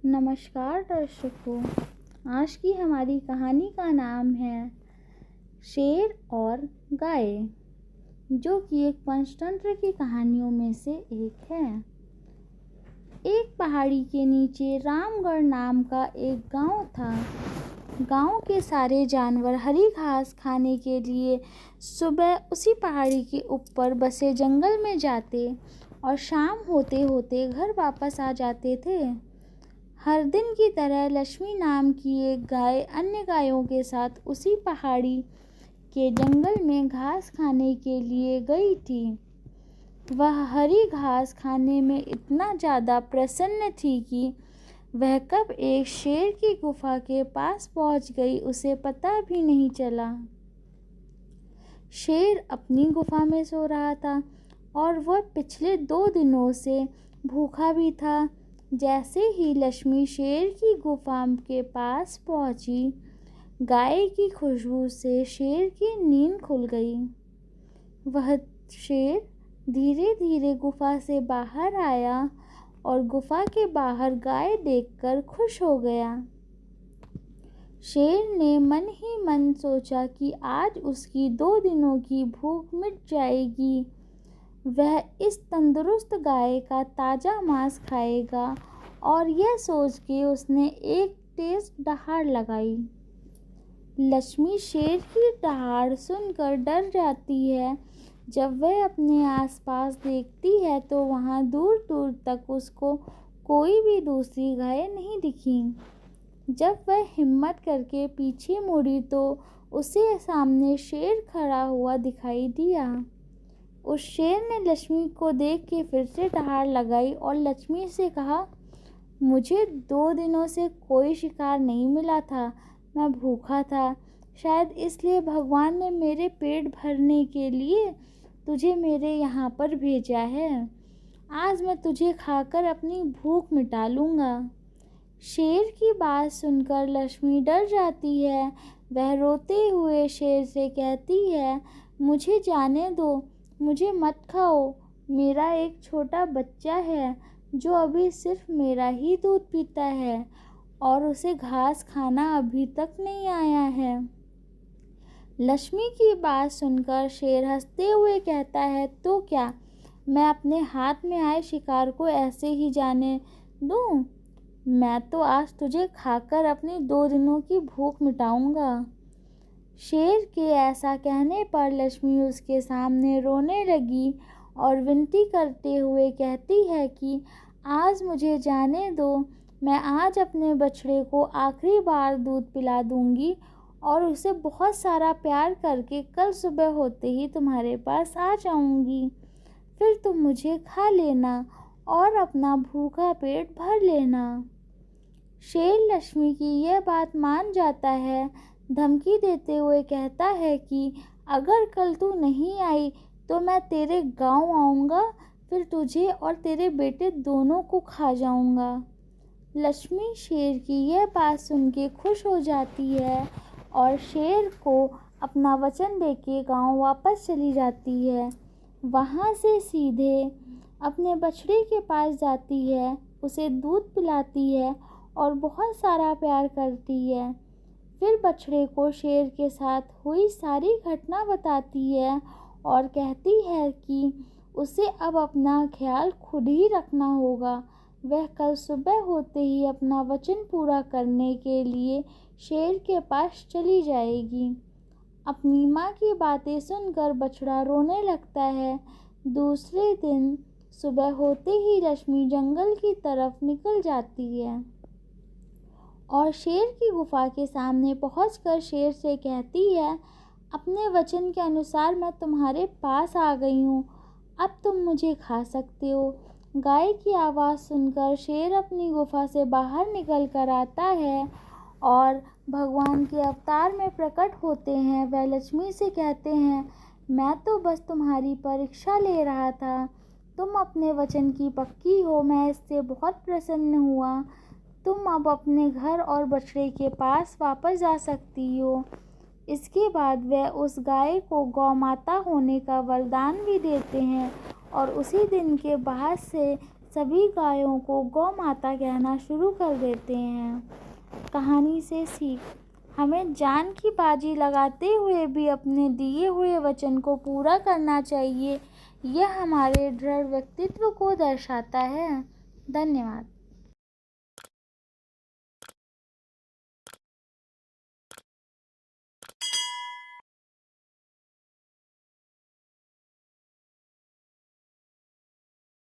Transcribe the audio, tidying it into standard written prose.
नमस्कार दर्शकों। आज की हमारी कहानी का नाम है शेर और गाय, जो कि एक पंचतंत्र की कहानियों में से एक है। एक पहाड़ी के नीचे रामगढ़ नाम का एक गांव था। गांव के सारे जानवर हरी घास खाने के लिए सुबह उसी पहाड़ी के ऊपर बसे जंगल में जाते और शाम होते होते घर वापस आ जाते थे। हर दिन की तरह लक्ष्मी नाम की एक गाय अन्य गायों के साथ उसी पहाड़ी के जंगल में घास खाने के लिए गई थी। वह हरी घास खाने में इतना ज़्यादा प्रसन्न थी कि वह कब एक शेर की गुफा के पास पहुंच गई उसे पता भी नहीं चला। शेर अपनी गुफा में सो रहा था और वह पिछले 2 दिनों से भूखा भी था। जैसे ही लक्ष्मी शेर की गुफा के पास पहुंची, गाय की खुशबू से शेर की नींद खुल गई। वह शेर धीरे धीरे गुफा से बाहर आया और गुफा के बाहर गाय देखकर खुश हो गया। शेर ने मन ही मन सोचा कि आज उसकी 2 दिनों की भूख मिट जाएगी। वह इस तंदुरुस्त गाय का ताज़ा मांस खाएगा और यह सोच के उसने एक तेज दहाड़ लगाई। लक्ष्मी शेर की दहाड़ सुनकर डर जाती है। जब वह अपने आसपास देखती है तो वहाँ दूर दूर तक उसको कोई भी दूसरी गाय नहीं दिखी। जब वह हिम्मत करके पीछे मुड़ी तो उसे सामने शेर खड़ा हुआ दिखाई दिया। उस शेर ने लक्ष्मी को देख के फिर से दहाड़ लगाई और लक्ष्मी से कहा, मुझे 2 दिनों से कोई शिकार नहीं मिला था। मैं भूखा था। शायद इसलिए भगवान ने मेरे पेट भरने के लिए तुझे मेरे यहाँ पर भेजा है। आज मैं तुझे खाकर अपनी भूख मिटा लूँगा। शेर की बात सुनकर लक्ष्मी डर जाती है। वह रोते हुए शेर से कहती है, मुझे जाने दो, मुझे मत खाओ। मेरा एक छोटा बच्चा है जो अभी सिर्फ मेरा ही दूध पीता है और उसे घास खाना अभी तक नहीं आया है। लक्ष्मी की बात सुनकर शेर हंसते हुए कहता है, तो क्या मैं अपने हाथ में आए शिकार को ऐसे ही जाने दूं? मैं तो आज तुझे खाकर अपनी 2 दिनों की भूख मिटाऊंगा। शेर के ऐसा कहने पर लक्ष्मी उसके सामने रोने लगी और विनती करते हुए कहती है कि आज मुझे जाने दो। मैं आज अपने बछड़े को आखिरी बार दूध पिला दूंगी और उसे बहुत सारा प्यार करके कल सुबह होते ही तुम्हारे पास आ जाऊंगी। फिर तुम मुझे खा लेना और अपना भूखा पेट भर लेना। शेर लक्ष्मी की यह बात मान जाता है। धमकी देते हुए कहता है कि अगर कल तू नहीं आई तो मैं तेरे गांव आऊँगा, फिर तुझे और तेरे बेटे दोनों को खा जाऊँगा। लक्ष्मी शेर की यह बात सुन के खुश हो जाती है और शेर को अपना वचन देके गांव वापस चली जाती है। वहाँ से सीधे अपने बछड़े के पास जाती है, उसे दूध पिलाती है और बहुत सारा प्यार करती है। फिर बछड़े को शेर के साथ हुई सारी घटना बताती है और कहती है कि उसे अब अपना ख्याल खुद ही रखना होगा। वह कल सुबह होते ही अपना वचन पूरा करने के लिए शेर के पास चली जाएगी। अपनी माँ की बातें सुनकर बछड़ा रोने लगता है। दूसरे दिन सुबह होते ही लक्ष्मी जंगल की तरफ निकल जाती है और शेर की गुफा के सामने पहुंचकर शेर से कहती है, अपने वचन के अनुसार मैं तुम्हारे पास आ गई हूँ। अब तुम मुझे खा सकते हो। गाय की आवाज़ सुनकर शेर अपनी गुफा से बाहर निकल कर आता है और भगवान के अवतार में प्रकट होते हैं। वह लक्ष्मी से कहते हैं, मैं तो बस तुम्हारी परीक्षा ले रहा था। तुम अपने वचन की पक्की हो, मैं इससे बहुत प्रसन्न हुआ। तुम अब अपने घर और बछड़े के पास वापस जा सकती हो। इसके बाद वह उस गाय को गौ माता होने का वरदान भी देते हैं और उसी दिन के बाद से सभी गायों को गौ माता कहना शुरू कर देते हैं। कहानी से सीख: हमें जान की बाजी लगाते हुए भी अपने दिए हुए वचन को पूरा करना चाहिए। यह हमारे दृढ़ व्यक्तित्व को दर्शाता है। धन्यवाद।